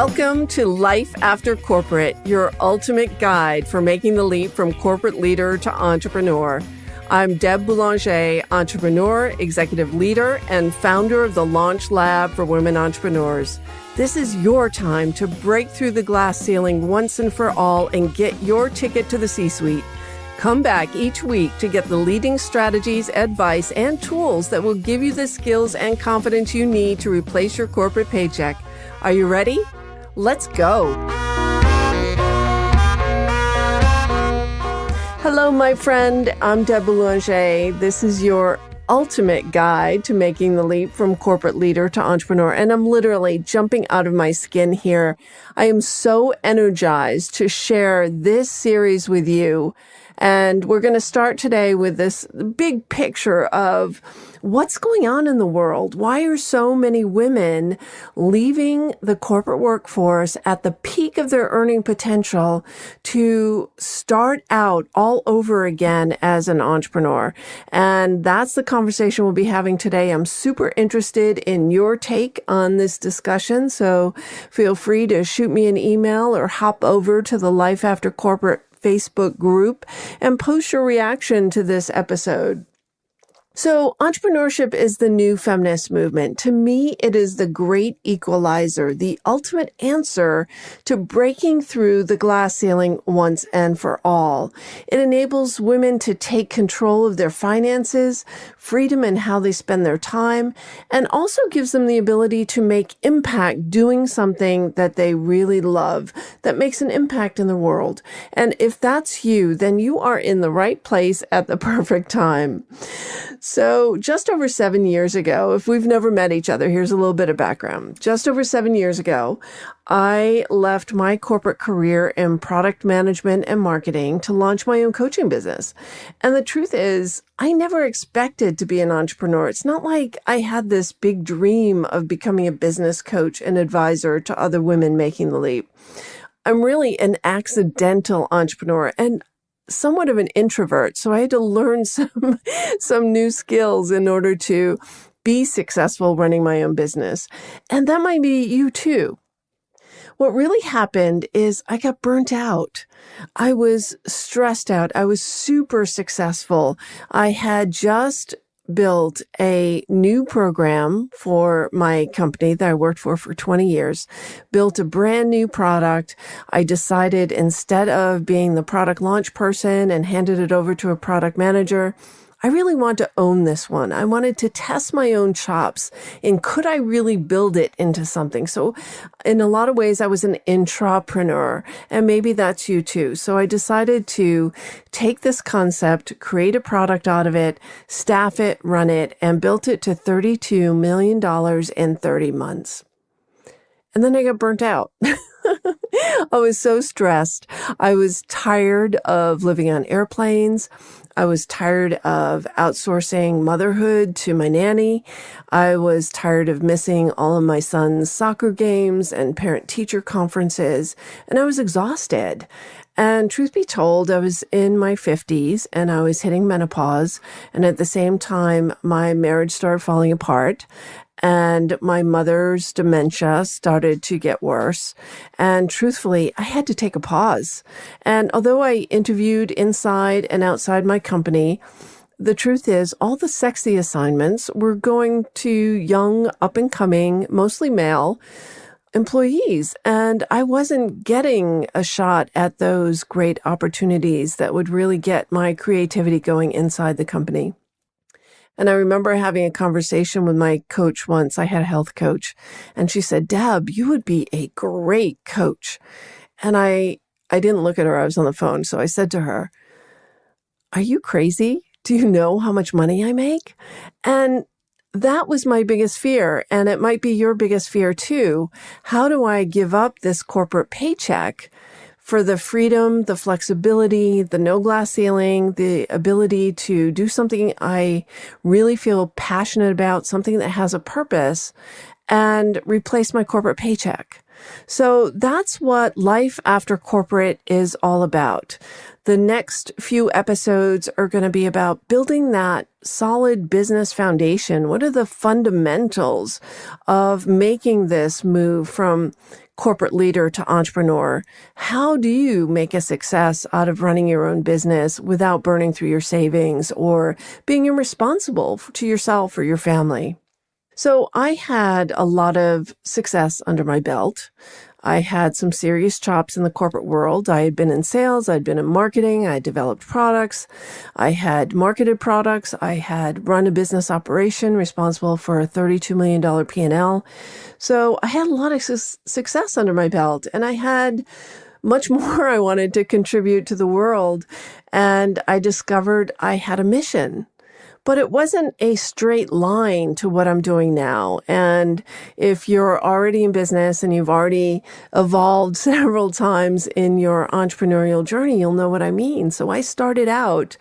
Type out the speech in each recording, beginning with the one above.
Welcome to Life After Corporate, your ultimate guide for making the leap from corporate leader to entrepreneur. I'm Deb Boulanger, entrepreneur, executive leader, and founder of the Launch Lab for Women Entrepreneurs. This is your time to break through the glass ceiling once and for all and get your ticket to the C-suite. Come back each week to get the leading strategies, advice, and tools that will give you the skills and confidence you need to replace your corporate paycheck. Are you ready? Let's go. Hello, my friend. I'm Deb Boulanger. This is your ultimate guide to making the leap from corporate leader to entrepreneur. And I'm literally jumping out of my skin here. I am so energized to share this series with you. And we're going to start today with this big picture of what's going on in the world. Why are so many women leaving the corporate workforce at the peak of their earning potential to start out all over again as an entrepreneur? And that's the conversation we'll be having today. I'm super interested in your take on this discussion. So feel free to shoot me an email or hop over to the Life After Corporate Facebook group and post your reaction to this episode. So entrepreneurship is the new feminist movement. To me, it is the great equalizer, the ultimate answer to breaking through the glass ceiling once and for all. It enables women to take control of their finances, freedom in how they spend their time, and also gives them the ability to make impact doing something that they really love, that makes an impact in the world. And if that's you, then you are in the right place at the perfect time. So just over 7 years ago, if we've never met each other, here's a little bit of background. Just over 7 years ago, I left my corporate career in product management and marketing to launch my own coaching business. And the truth is, I never expected to be an entrepreneur. It's not like I had this big dream of becoming a business coach and advisor to other women making the leap. I'm really an accidental entrepreneur and somewhat of an introvert. So I had to learn some new skills in order to be successful running my own business. And that might be you too. What really happened is I got burnt out. I was stressed out. I was super successful. I had just built a new program for my company that I worked for 20 years, built a brand new product. I decided instead of being the product launch person and handed it over to a product manager, I really want to own this one. I wanted to test my own chops and could I really build it into something? So in a lot of ways, I was an intrapreneur, and maybe that's you too. So I decided to take this concept, create a product out of it, staff it, run it, and built it to $32 million in 30 months. And then I got burnt out. I was so stressed. I was tired of living on airplanes. I was tired of outsourcing motherhood to my nanny. I was tired of missing all of my son's soccer games and parent-teacher conferences, and I was exhausted. And truth be told, I was in my 50s and I was hitting menopause, and at the same time, my marriage started falling apart. And my mother's dementia started to get worse. And truthfully, I had to take a pause. And although I interviewed inside and outside my company, the truth is all the sexy assignments were going to young, up-and-coming, mostly male employees. And I wasn't getting a shot at those great opportunities that would really get my creativity going inside the company. And I remember having a conversation with my coach once. I had a health coach, and she said, "Deb, you would be a great coach." And I didn't look at her. I was on the phone. So I said to her, "Are you crazy? Do you know how much money I make?" And that was my biggest fear. And it might be your biggest fear too. How do I give up this corporate paycheck for the freedom, the flexibility, the no glass ceiling, the ability to do something I really feel passionate about, something that has a purpose, and replace my corporate paycheck? So that's what Life After Corporate is all about. The next few episodes are going to be about building that solid business foundation. What are the fundamentals of making this move from corporate leader to entrepreneur. How do you make a success out of running your own business without burning through your savings or being irresponsible to yourself or your family? So I had a lot of success under my belt. I had some serious chops in the corporate world. I had been in sales. I'd been in marketing. I had developed products. I had marketed products. I had run a business operation responsible for a $32 million P&L. So I had a lot of success under my belt, and I had much more I wanted to contribute to the world. And I discovered I had a mission. But it wasn't a straight line to what I'm doing now. And if you're already in business and you've already evolved several times in your entrepreneurial journey, you'll know what I mean. So I started out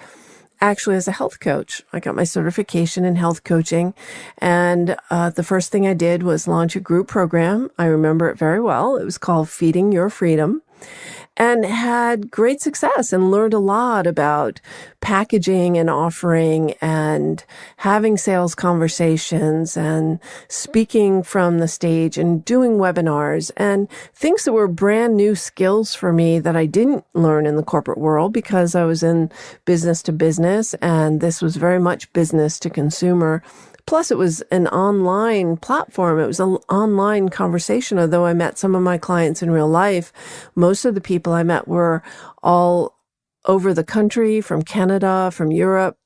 actually as a health coach. I got my certification in health coaching. And the first thing I did was launch a group program. I remember it very well. It was called Feeding Your Freedom. And had great success and learned a lot about packaging and offering and having sales conversations and speaking from the stage and doing webinars and things that were brand new skills for me that I didn't learn in the corporate world because I was in business to business, and this was very much business to consumer. Plus, it was an online platform. It was an online conversation. Although I met some of my clients in real life, most of the people I met were all over the country, from Canada, from Europe.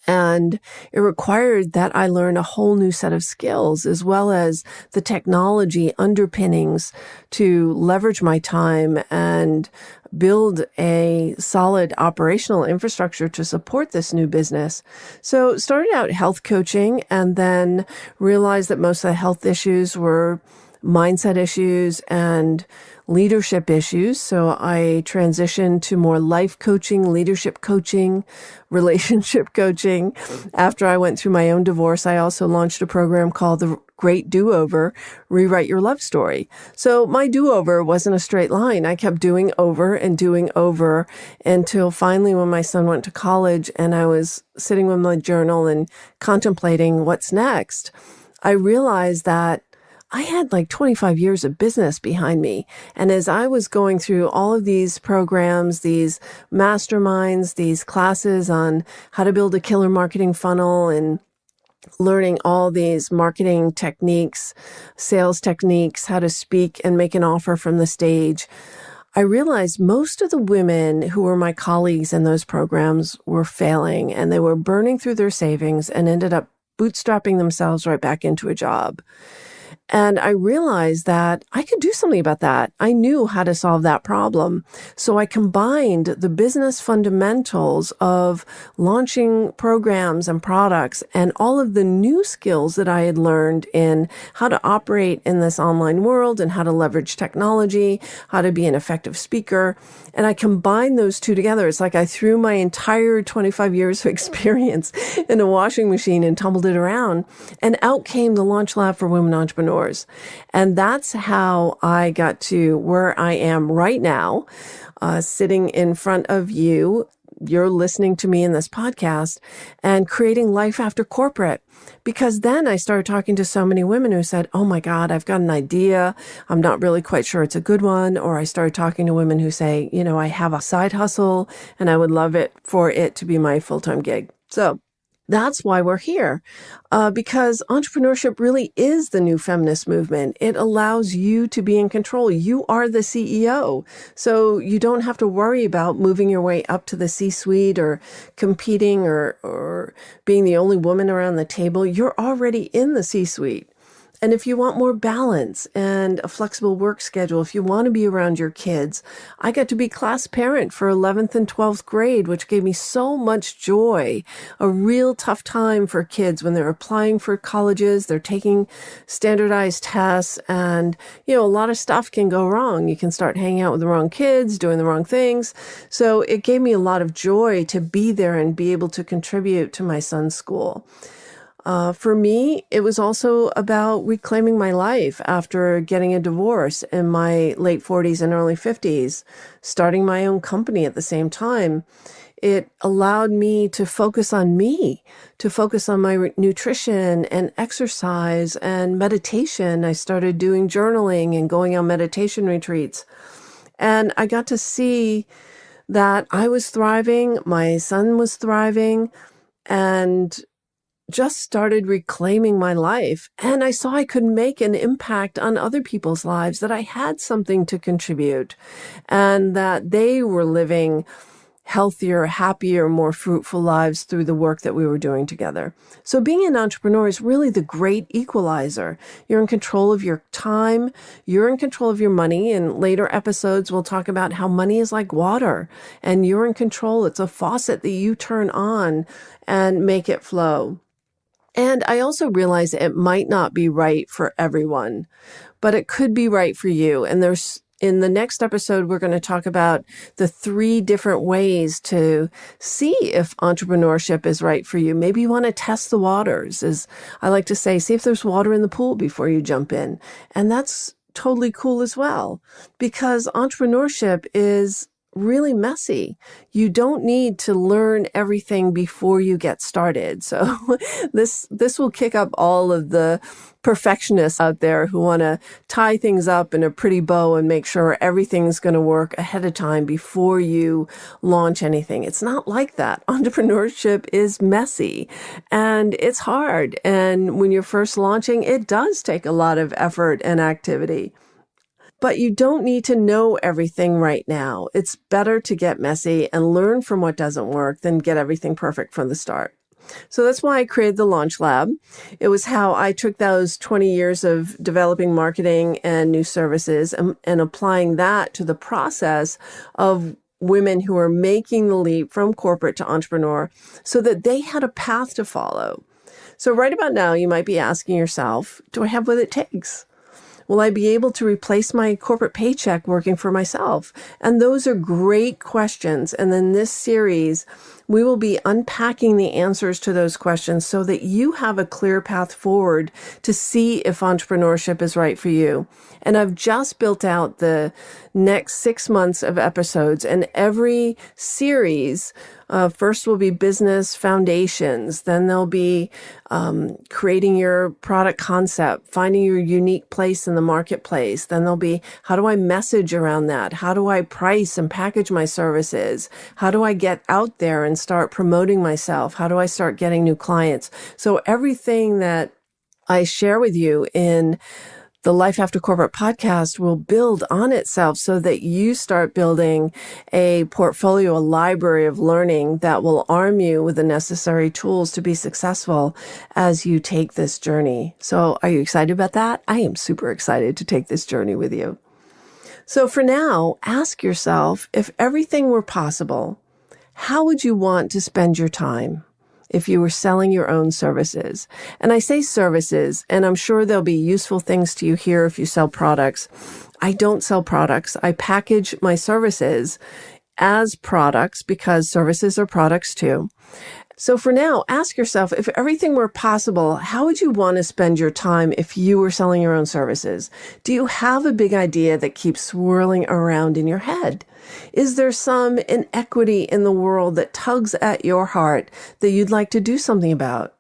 And it required that I learn a whole new set of skills, as well as the technology underpinnings to leverage my time and build a solid operational infrastructure to support this new business. So started out health coaching and then realized that most of the health issues were mindset issues and leadership issues. So I transitioned to more life coaching, leadership coaching, relationship coaching. After I went through my own divorce, I also launched a program called the Great Do-Over, Rewrite Your Love Story. So my do-over wasn't a straight line. I kept doing over until finally when my son went to college and I was sitting with my journal and contemplating what's next, I realized that I had like 25 years of business behind me. And as I was going through all of these programs, these masterminds, these classes on how to build a killer marketing funnel and learning all these marketing techniques, sales techniques, how to speak and make an offer from the stage, I realized most of the women who were my colleagues in those programs were failing, and they were burning through their savings and ended up bootstrapping themselves right back into a job. And I realized that I could do something about that. I knew how to solve that problem. So I combined the business fundamentals of launching programs and products and all of the new skills that I had learned in how to operate in this online world and how to leverage technology, how to be an effective speaker. And I combined those two together. It's like I threw my entire 25 years of experience in a washing machine and tumbled it around. And out came the Launch Lab for Women Entrepreneurs. And that's how I got to where I am right now, sitting in front of you. You're listening to me in this podcast and creating life after corporate. Because then I started talking to so many women who said, oh my God, I've got an idea. I'm not really quite sure it's a good one. Or I started talking to women who say, I have a side hustle and I would love it for it to be my full-time gig. So that's why we're here, because entrepreneurship really is the new feminist movement. It allows you to be in control. You are the CEO, so you don't have to worry about moving your way up to the C-suite or competing or being the only woman around the table. You're already in the C-suite. And if you want more balance and a flexible work schedule, if you want to be around your kids, I got to be class parent for 11th and 12th grade, which gave me so much joy. A real tough time for kids when they're applying for colleges, they're taking standardized tests, and, a lot of stuff can go wrong. You can start hanging out with the wrong kids, doing the wrong things. So it gave me a lot of joy to be there and be able to contribute to my son's school. For me, it was also about reclaiming my life after getting a divorce in my late 40s and early 50s, starting my own company at the same time. It allowed me to focus on me, to focus on my nutrition and exercise and meditation. I started doing journaling and going on meditation retreats. And I got to see that I was thriving, my son was thriving, and just started reclaiming my life. And I saw I could make an impact on other people's lives, that I had something to contribute, and that they were living healthier, happier, more fruitful lives through the work that we were doing together. So being an entrepreneur is really the great equalizer. You're in control of your time. You're in control of your money. In later episodes, we'll talk about how money is like water, and you're in control. It's a faucet that you turn on and make it flow. And I also realize it might not be right for everyone, but it could be right for you. And in the next episode, we're going to talk about the 3 different ways to see if entrepreneurship is right for you. Maybe you want to test the waters. As I like to say, see if there's water in the pool before you jump in. And that's totally cool as well, because entrepreneurship is really messy. You don't need to learn everything before you get started. So this will kick up all of the perfectionists out there who want to tie things up in a pretty bow and make sure everything's going to work ahead of time before you launch anything. It's not like that. Entrepreneurship is messy and it's hard. And when you're first launching, it does take a lot of effort and activity. But you don't need to know everything right now. It's better to get messy and learn from what doesn't work than get everything perfect from the start. So that's why I created the Launch Lab. It was how I took those 20 years of developing marketing and new services and applying that to the process of women who are making the leap from corporate to entrepreneur so that they had a path to follow. So right about now, you might be asking yourself, do I have what it takes? Will I be able to replace my corporate paycheck working for myself? And those are great questions. And in this series, we will be unpacking the answers to those questions so that you have a clear path forward to see if entrepreneurship is right for you. And I've just built out the next 6 months of episodes, and every series, first will be business foundations. Then there'll be creating your product concept, finding your unique place in the marketplace. Then there'll be, how do I message around that? How do I price and package my services? How do I get out there and start promoting myself? How do I start getting new clients? So everything that I share with you in the Life After Corporate podcast will build on itself so that you start building a portfolio, a library of learning that will arm you with the necessary tools to be successful as you take this journey. So are you excited about that? I am super excited to take this journey with you. So for now, ask yourself, if everything were possible, how would you want to spend your time if you were selling your own services? And I say services, and I'm sure there'll be useful things to you here if you sell products. I don't sell products. I package my services as products because services are products too. So for now, ask yourself, if everything were possible, how would you want to spend your time if you were selling your own services? Do you have a big idea that keeps swirling around in your head? Is there some inequity in the world that tugs at your heart that you'd like to do something about?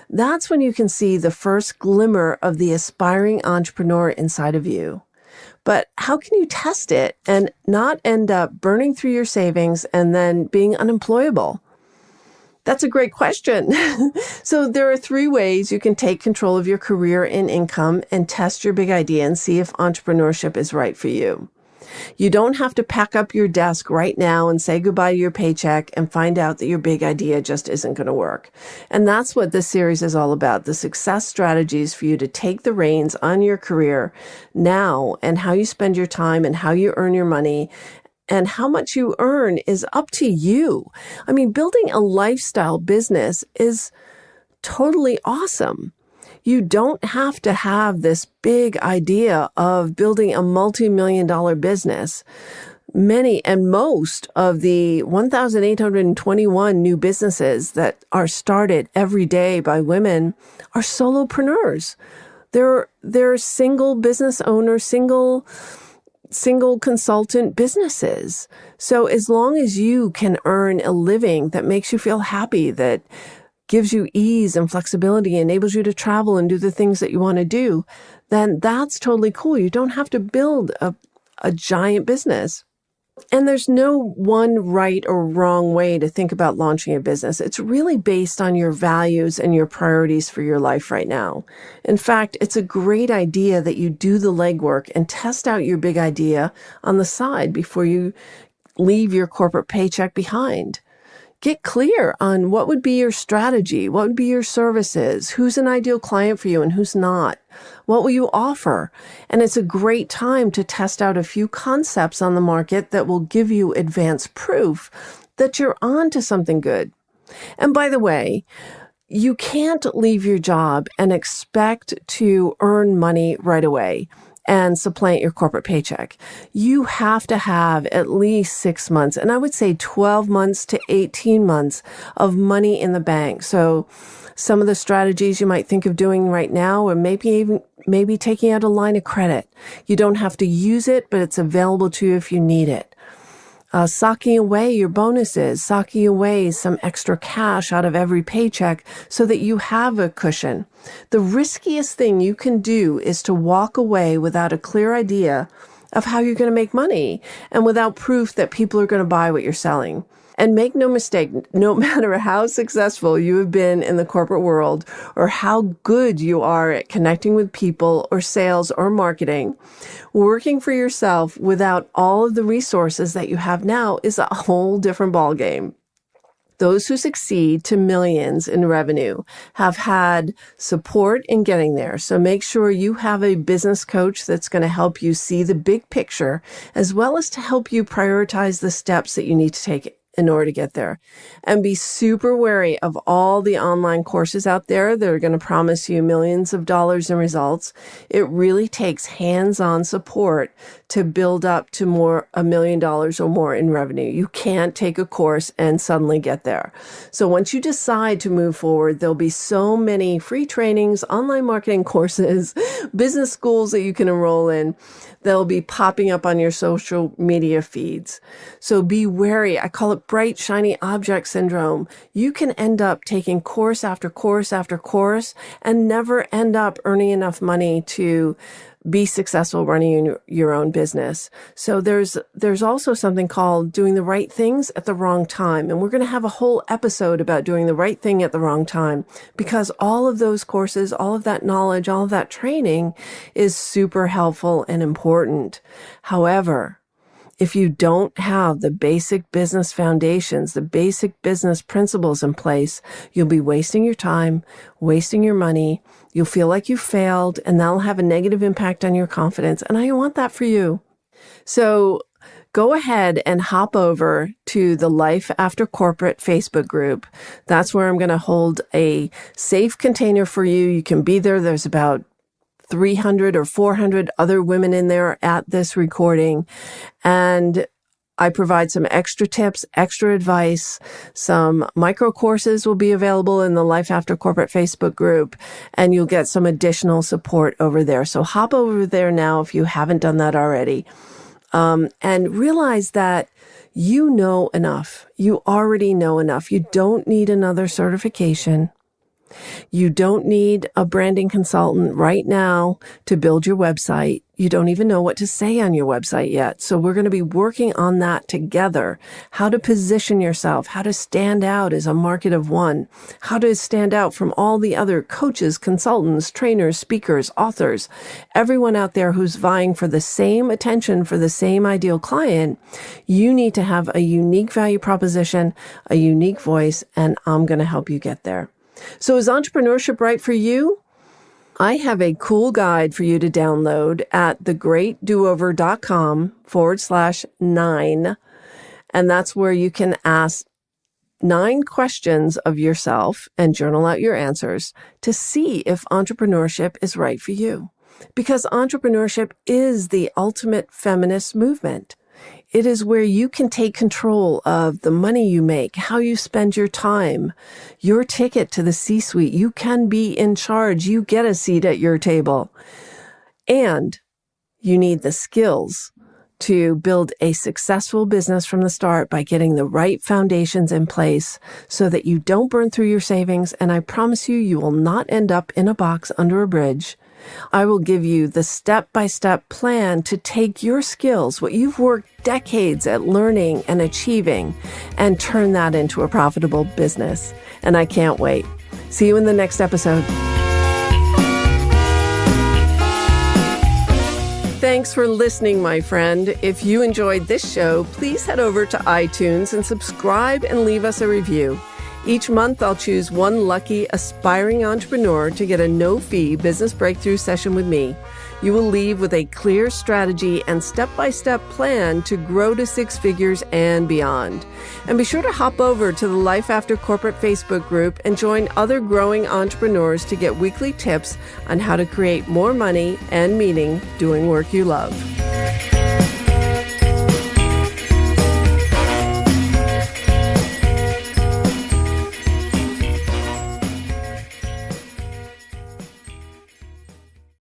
That's when you can see the first glimmer of the aspiring entrepreneur inside of you. But how can you test it and not end up burning through your savings and then being unemployable? That's a great question. So there are 3 ways you can take control of your career and income and test your big idea and see if entrepreneurship is right for you. You don't have to pack up your desk right now and say goodbye to your paycheck and find out that your big idea just isn't going to work. And that's what this series is all about, the success strategies for you to take the reins on your career now, and how you spend your time and how you earn your money. And how much you earn is up to you. I mean, building a lifestyle business is totally awesome. You don't have to have this big idea of building a multi-million-dollar business. Many and most of the 1,821 new businesses that are started every day by women are solopreneurs. They're single business owners, single single consultant businesses. So as long as you can earn a living that makes you feel happy, that gives you ease and flexibility, enables you to travel and do the things that you want to do, then that's totally cool. You don't have to build a giant business. And there's no one right or wrong way to think about launching a business. It's really based on your values and your priorities for your life right now. In fact, it's a great idea that you do the legwork and test out your big idea on the side before you leave your corporate paycheck behind. Get clear on what would be your strategy, what would be your services, who's an ideal client for you and who's not, what will you offer? And it's a great time to test out a few concepts on the market that will give you advanced proof that you're on to something good. And by the way, you can't leave your job and expect to earn money right away and supplant your corporate paycheck. You have to have at least 6 months, and I would say 12 months to 18 months of money in the bank. So some of the strategies you might think of doing right now, or maybe taking out a line of credit. You don't have to use it, but it's available to you if you need it. Socking away your bonuses, socking away some extra cash out of every paycheck so that you have a cushion. The riskiest thing you can do is to walk away without a clear idea of how you're going to make money and without proof that people are going to buy what you're selling. And make no mistake, no matter how successful you have been in the corporate world or how good you are at connecting with people or sales or marketing, working for yourself without all of the resources that you have now is a whole different ballgame. Those who succeed to millions in revenue have had support in getting there. So make sure you have a business coach that's going to help you see the big picture, as well as to help you prioritize the steps that you need to take in order to get there. And be super wary of all the online courses out there that are going to promise you millions of dollars in results. It really takes hands-on support to build up to $1 million or more in revenue. You can't take a course and suddenly get there. So once you decide to move forward, there'll be so many free trainings, online marketing courses, business schools that you can enroll in. They'll be popping up on your social media feeds. So be wary. I call it bright, shiny object syndrome. You can end up taking course after course after course and never end up earning enough money to be successful running your own business. So there's also something called doing the right things at the wrong time. And we're going to have a whole episode about doing the right thing at the wrong time, because all of those courses, all of that knowledge, all of that training is super helpful and important. However, if you don't have the basic business foundations, the basic business principles in place, you'll be wasting your time, wasting your money. You'll feel like you failed, and that'll have a negative impact on your confidence. And I don't want that for you. So go ahead and hop over to the Life After Corporate Facebook group. That's where I'm going to hold a safe container for you. You can be there. There's about 300 or 400 other women in there at this recording. And I provide some extra tips, extra advice. Some micro courses will be available in the Life After Corporate Facebook group, and you'll get some additional support over there. So hop over there now if you haven't done that already. And realize that you know enough. You already know enough. You don't need another certification. You don't need a branding consultant right now to build your website. You don't even know what to say on your website yet. So we're going to be working on that together. How to position yourself, how to stand out as a market of one, how to stand out from all the other coaches, consultants, trainers, speakers, authors, everyone out there who's vying for the same attention for the same ideal client. You need to have a unique value proposition, a unique voice, and I'm going to help you get there. So is entrepreneurship right for you? I have a cool guide for you to download at thegreatdoover.com/9. And that's where you can ask 9 questions of yourself and journal out your answers to see if entrepreneurship is right for you. Because entrepreneurship is the ultimate feminist movement. It is where you can take control of the money you make, how you spend your time, your ticket to the C-suite. You can be in charge. You get a seat at your table. And you need the skills to build a successful business from the start by getting the right foundations in place so that you don't burn through your savings, and I promise you, you will not end up in a box under a bridge. I will give you the step-by-step plan to take your skills, what you've worked decades at learning and achieving, and turn that into a profitable business. And I can't wait. See you in the next episode. Thanks for listening, my friend. If you enjoyed this show, please head over to iTunes and subscribe and leave us a review. Each month, I'll choose one lucky aspiring entrepreneur to get a no-fee business breakthrough session with me. You will leave with a clear strategy and step-by-step plan to grow to six figures and beyond. And be sure to hop over to the Life After Corporate Facebook group and join other growing entrepreneurs to get weekly tips on how to create more money and meaning doing work you love.